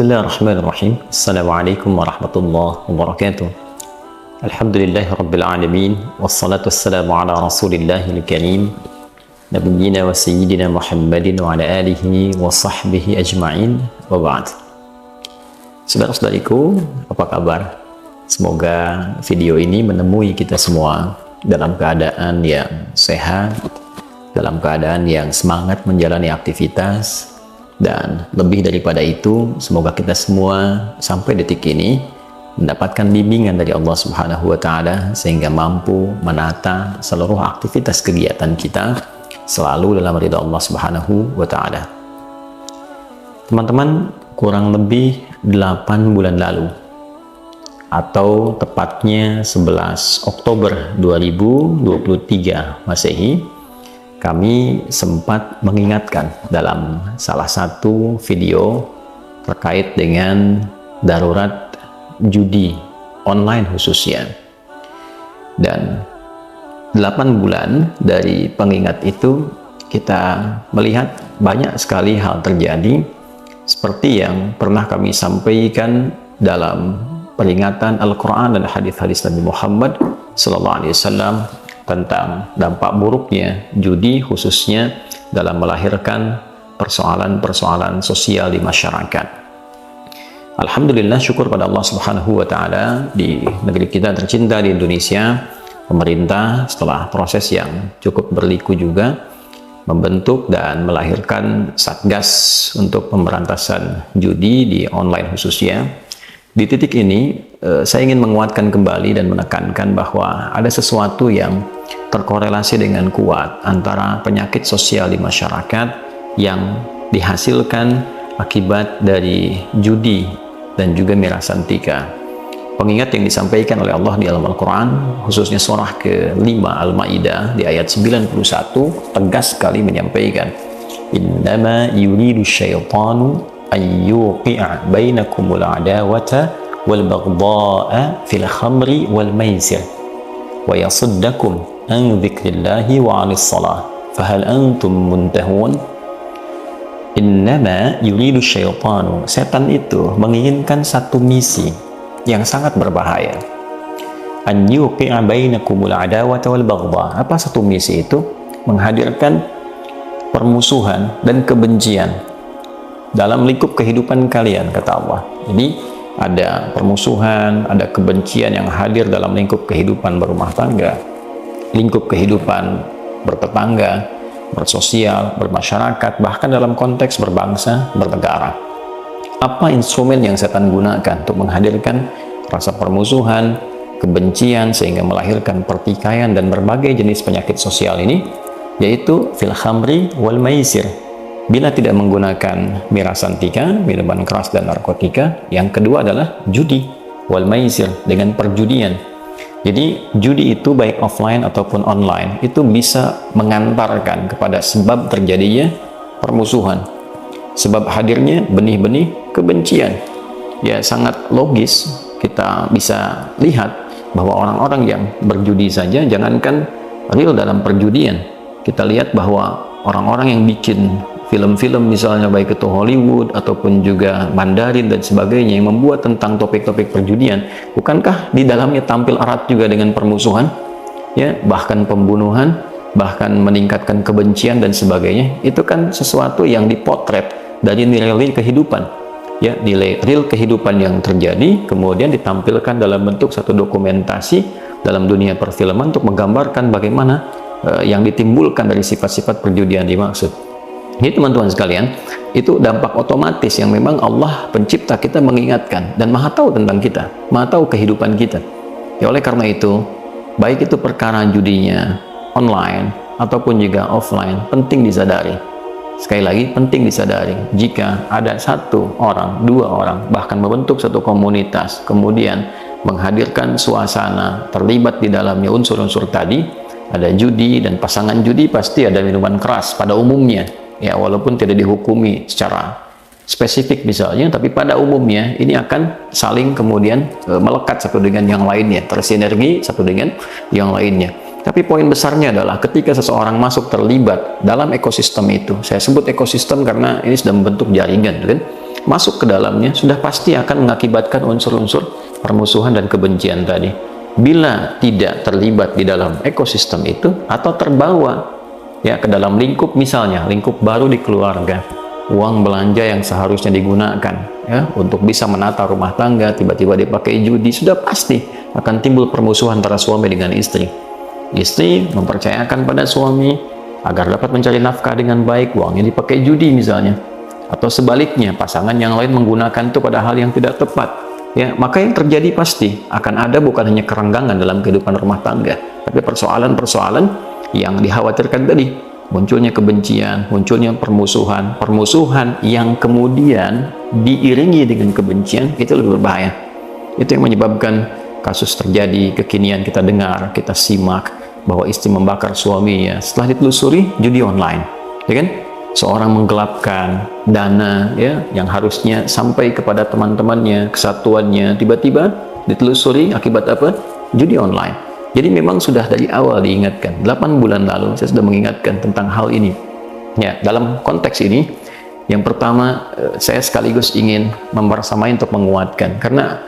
Bismillahirrahmanirrahim. Assalamualaikum warahmatullahi wabarakatuh. Alhamdulillahirabbil alamin wassalatu wassalamu ala rasulillahil karim nabiyyina wa sayyidina Muhammadin wa ala alihi wa sahbihi ajma'in wa ba'd. Saudara-saudariku, apa kabar? Semoga video ini menemui kita semua dalam keadaan yang sehat, dalam keadaan yang semangat menjalani aktivitas. Dan lebih daripada itu, semoga kita semua sampai detik ini mendapatkan bimbingan dari Allah Subhanahu wa Ta'ala sehingga mampu menata seluruh aktivitas kegiatan kita selalu dalam ridha Allah Subhanahu wa Ta'ala. Teman-teman, kurang lebih 8 bulan lalu atau tepatnya 11 Oktober 2023 Masehi, kami sempat mengingatkan dalam salah satu video terkait dengan darurat judi online khususnya. Dan 8 bulan dari pengingat itu kita melihat banyak sekali hal terjadi seperti yang pernah kami sampaikan dalam peringatan Al-Quran dan hadis-hadis Nabi Muhammad SAW tentang dampak buruknya judi khususnya dalam melahirkan persoalan-persoalan sosial di masyarakat. Alhamdulillah, syukur pada Allah Subhanahu wa Ta'ala, di negeri kita tercinta di Indonesia, pemerintah setelah proses yang cukup berliku juga membentuk dan melahirkan Satgas untuk pemberantasan judi di online khususnya. Di titik ini saya ingin menguatkan kembali dan menekankan bahwa ada sesuatu yang terkorelasi dengan kuat antara penyakit sosial di masyarakat yang dihasilkan akibat dari judi dan juga mirasantika. Pengingat yang disampaikan oleh Allah di dalam Al-Quran, khususnya surah ke-5 Al-Ma'idah di ayat 91, tegas sekali menyampaikan, Innama yuridu syaitanu ayyuqi'a bainakumul adawata wal baghdha'a fil khamri wal maisir wa yasuddakum an dzikrillahi wa 'anis shalah fahal antum muntahun. Innama yuridu syaitanu, setan itu menginginkan satu misi yang sangat berbahaya. An yuqi'a bainakumul adawata wal baghdha. Apa satu misi itu? Menghadirkan permusuhan dan kebencian dalam lingkup kehidupan kalian, kata Allah. Jadi ada permusuhan, ada kebencian yang hadir dalam lingkup kehidupan berumah tangga, lingkup kehidupan bertetangga, bersosial, bermasyarakat, bahkan dalam konteks berbangsa, bernegara. Apa instrumen yang setan gunakan untuk menghadirkan rasa permusuhan, kebencian, sehingga melahirkan pertikaian dan berbagai jenis penyakit sosial ini? Yaitu fil khamri wal maisir. Bila tidak menggunakan mirasantika, minuman keras dan narkotika, yang kedua adalah judi wal maisir, dengan perjudian. Jadi judi itu baik offline ataupun online itu bisa mengantarkan kepada sebab terjadinya permusuhan, sebab hadirnya benih-benih kebencian. Ya, sangat logis kita bisa lihat bahwa orang-orang yang berjudi saja, jangankan real dalam perjudian, kita lihat bahwa orang-orang yang bikin film-film misalnya baik itu Hollywood ataupun juga Mandarin dan sebagainya yang membuat tentang topik-topik perjudian, bukankah di dalamnya tampil erat juga dengan permusuhan, ya, bahkan pembunuhan, bahkan meningkatkan kebencian dan sebagainya? Itu kan sesuatu yang dipotret dari nilai-nilai kehidupan, ya, nilai real kehidupan yang terjadi kemudian ditampilkan dalam bentuk satu dokumentasi dalam dunia perfilman untuk menggambarkan bagaimana yang ditimbulkan dari sifat-sifat perjudian dimaksud. Jadi teman-teman sekalian, itu dampak otomatis yang memang Allah pencipta kita mengingatkan dan maha tahu tentang kita, maha tahu kehidupan kita. Ya, oleh karena itu, baik itu perkara judinya online ataupun juga offline, penting disadari. Sekali lagi, penting disadari, jika ada satu orang, dua orang, bahkan membentuk satu komunitas, kemudian menghadirkan suasana, terlibat di dalamnya unsur-unsur tadi, ada judi dan pasangan judi pasti ada minuman keras pada umumnya. Ya, walaupun tidak dihukumi secara spesifik misalnya, tapi pada umumnya ini akan saling kemudian melekat satu dengan yang lainnya, tersinergi satu dengan yang lainnya. Tapi poin besarnya adalah ketika seseorang masuk terlibat dalam ekosistem itu, saya sebut ekosistem karena ini sudah membentuk jaringan, kan? masuk ke dalamnya, sudah pasti akan mengakibatkan unsur-unsur permusuhan dan kebencian tadi. Bila tidak terlibat di dalam ekosistem itu atau terbawa ya ke dalam lingkup, misalnya lingkup baru di keluarga, uang belanja yang seharusnya digunakan ya untuk bisa menata rumah tangga tiba-tiba dipakai judi, sudah pasti akan timbul permusuhan antara suami dengan istri. Istri mempercayakan pada suami agar dapat mencari nafkah dengan baik, uangnya dipakai judi misalnya, atau sebaliknya pasangan yang lain menggunakan itu pada hal yang tidak tepat ya, maka yang terjadi pasti akan ada bukan hanya kerenggangan dalam kehidupan rumah tangga, tapi persoalan-persoalan yang dikhawatirkan tadi, munculnya kebencian, munculnya permusuhan yang kemudian diiringi dengan kebencian, itu lebih berbahaya. Itu yang menyebabkan kasus terjadi kekinian, kita dengar, kita simak bahwa istri membakar suaminya setelah ditelusuri judi online, ya kan? Seorang menggelapkan dana ya yang harusnya sampai kepada teman-temannya, kesatuannya, tiba-tiba ditelusuri akibat apa? Judi online. Jadi memang sudah dari awal diingatkan, 8 bulan lalu saya sudah mengingatkan tentang hal ini. Ya, dalam konteks ini, yang pertama saya sekaligus ingin membersamai untuk menguatkan, karena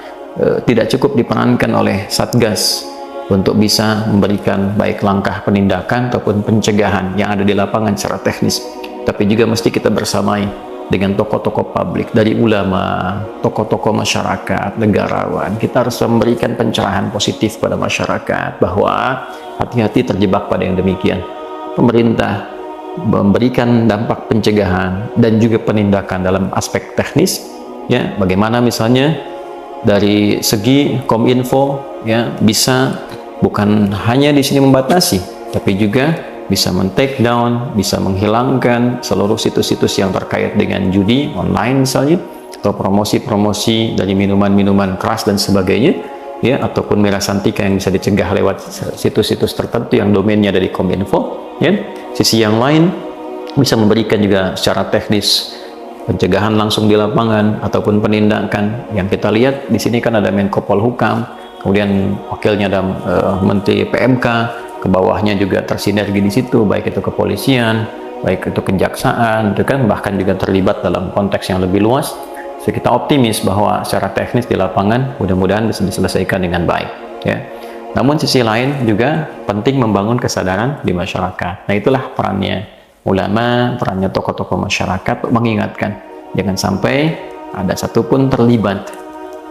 tidak cukup diperankan oleh Satgas untuk bisa memberikan baik langkah penindakan ataupun pencegahan yang ada di lapangan secara teknis, tapi juga mesti kita bersamai dengan tokoh-tokoh publik, dari ulama, tokoh-tokoh masyarakat, negarawan. Kita harus memberikan pencerahan positif pada masyarakat bahwa hati-hati terjebak pada yang demikian. Pemerintah memberikan dampak pencegahan dan juga penindakan dalam aspek teknis ya, bagaimana misalnya dari segi Kominfo ya, bisa bukan hanya di sini membatasi, tapi juga bisa men-take down, bisa menghilangkan seluruh situs-situs yang terkait dengan judi online misalnya, atau promosi-promosi dari minuman-minuman keras dan sebagainya ya, ataupun miras santika yang bisa dicegah lewat situs-situs tertentu yang domainnya dari Kominfo ya. Sisi yang lain bisa memberikan juga secara teknis pencegahan langsung di lapangan ataupun penindakan. Yang kita lihat di sini kan ada Menko Polhukam, kemudian wakilnya ada Menteri PMK, ke bawahnya juga tersinergi di situ, baik itu kepolisian, baik itu kejaksaan, itu kan bahkan juga terlibat dalam konteks yang lebih luas. So, kita optimis bahwa secara teknis di lapangan mudah-mudahan bisa diselesaikan dengan baik ya. Namun sisi lain juga penting membangun kesadaran di masyarakat. Nah, itulah perannya ulama, perannya tokoh-tokoh masyarakat untuk mengingatkan jangan sampai ada satupun terlibat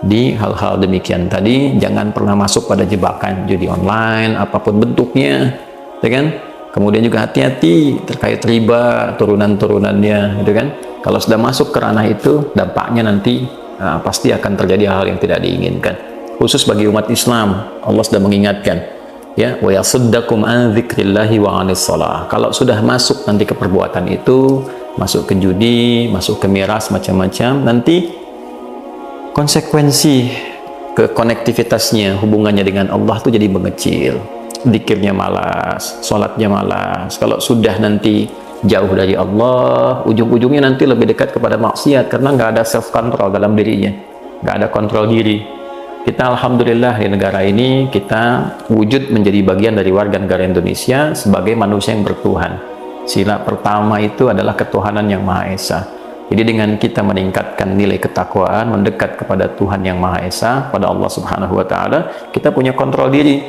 di hal-hal demikian tadi. Jangan pernah masuk pada jebakan judi online apapun bentuknya, ya kan? Kemudian juga hati-hati terkait riba, turunan-turunannya, gitu kan? Kalau sudah masuk ke ranah itu, dampaknya nanti pasti akan terjadi hal yang tidak diinginkan. Khusus bagi umat Islam, Allah sudah mengingatkan, ya, wa yasuddakum an dzikrillahi wa 'anis shalah. Kalau sudah masuk nanti ke perbuatan itu, masuk ke judi, masuk ke miras macam-macam, nanti konsekuensi ke konektivitasnya, hubungannya dengan Allah itu jadi mengecil. Dzikirnya malas, sholatnya malas. Kalau sudah nanti jauh dari Allah, ujung-ujungnya nanti lebih dekat kepada maksiat, karena nggak ada self control dalam dirinya, nggak ada kontrol diri. Kita alhamdulillah di negara ini kita wujud menjadi bagian dari warga negara Indonesia sebagai manusia yang bertuhan. Sila pertama itu adalah ketuhanan yang Maha Esa. Jadi dengan kita meningkatkan nilai ketakwaan, mendekat kepada Tuhan yang Maha Esa, pada Allah Subhanahu wa Ta'ala, kita punya kontrol diri.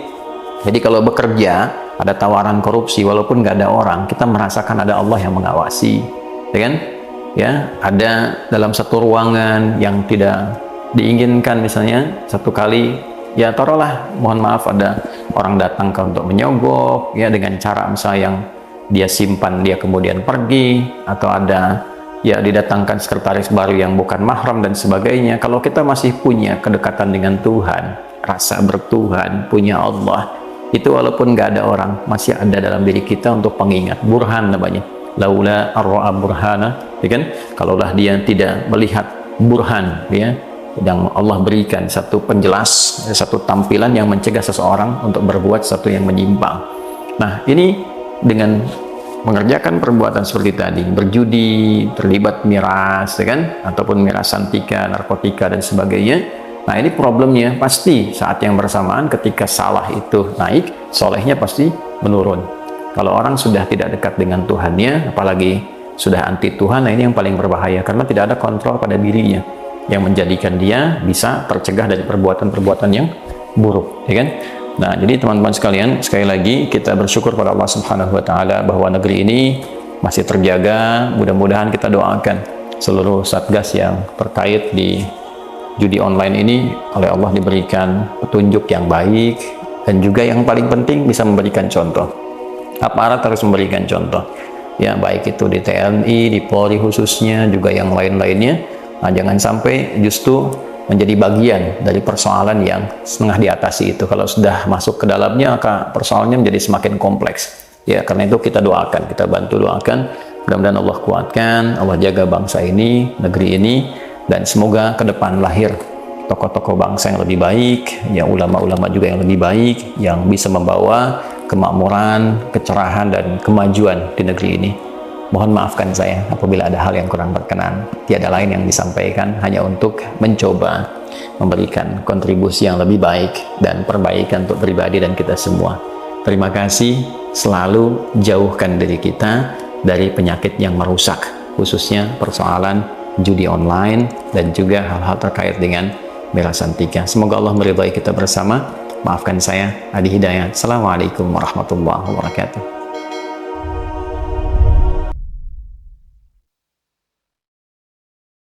Jadi kalau bekerja ada tawaran korupsi, walaupun nggak ada orang, kita merasakan ada Allah yang mengawasi, ya kan? Ya, ada dalam satu ruangan yang tidak diinginkan, misalnya satu kali ya taruhlah, mohon maaf, ada orang datang untuk menyogok ya, dengan cara misalnya yang dia simpan dia kemudian pergi, atau ada ya didatangkan sekretaris baru yang bukan mahram dan sebagainya. Kalau kita masih punya kedekatan dengan Tuhan, rasa bertuhan, punya Allah, itu walaupun nggak ada orang, masih ada dalam diri kita untuk pengingat, burhan namanya, laula ar-ra'a burhana, ya kan? Kalaulah dia tidak melihat burhan ya, yang Allah berikan satu penjelas, satu tampilan yang mencegah seseorang untuk berbuat sesuatu yang menyimpang. Nah, ini dengan mengerjakan perbuatan seperti tadi, berjudi, terlibat miras, ya kan, ataupun miras santika, narkotika dan sebagainya. Nah, ini problemnya pasti saat yang bersamaan ketika salah itu naik, solehnya pasti menurun. Kalau orang sudah tidak dekat dengan Tuhannya, apalagi sudah anti Tuhan, nah ini yang paling berbahaya karena tidak ada kontrol pada dirinya yang menjadikan dia bisa tercegah dari perbuatan-perbuatan yang buruk, ya kan? Nah, jadi teman-teman sekalian, sekali lagi kita bersyukur pada Allah Subhanahu wa taala bahwa negeri ini masih terjaga. Mudah-mudahan kita doakan seluruh satgas yang terkait di judi online ini oleh Allah diberikan petunjuk yang baik, dan juga yang paling penting bisa memberikan contoh. Aparat harus memberikan contoh, ya, baik itu di TNI, di Polri khususnya, juga yang lain-lainnya. Nah, jangan sampai justru menjadi bagian dari persoalan yang setengah diatasi itu. Kalau sudah masuk ke dalamnya, maka persoalannya menjadi semakin kompleks. Ya, karena itu kita doakan, kita bantu doakan, mudah-mudahan Allah kuatkan, Allah jaga bangsa ini, negeri ini, dan semoga ke depan lahir tokoh-tokoh bangsa yang lebih baik, ya, ulama-ulama juga yang lebih baik, yang bisa membawa kemakmuran, kecerahan, dan kemajuan di negeri ini. Mohon maafkan saya apabila ada hal yang kurang berkenan. Tiada lain yang disampaikan, hanya untuk mencoba memberikan kontribusi yang lebih baik dan perbaikan untuk pribadi dan kita semua. Terima kasih, selalu jauhkan diri kita dari penyakit yang merusak, khususnya persoalan judi online dan juga hal-hal terkait dengan Bella Santika. Semoga Allah meridhai kita bersama. Maafkan saya, Adi Hidayat. Assalamualaikum warahmatullahi wabarakatuh.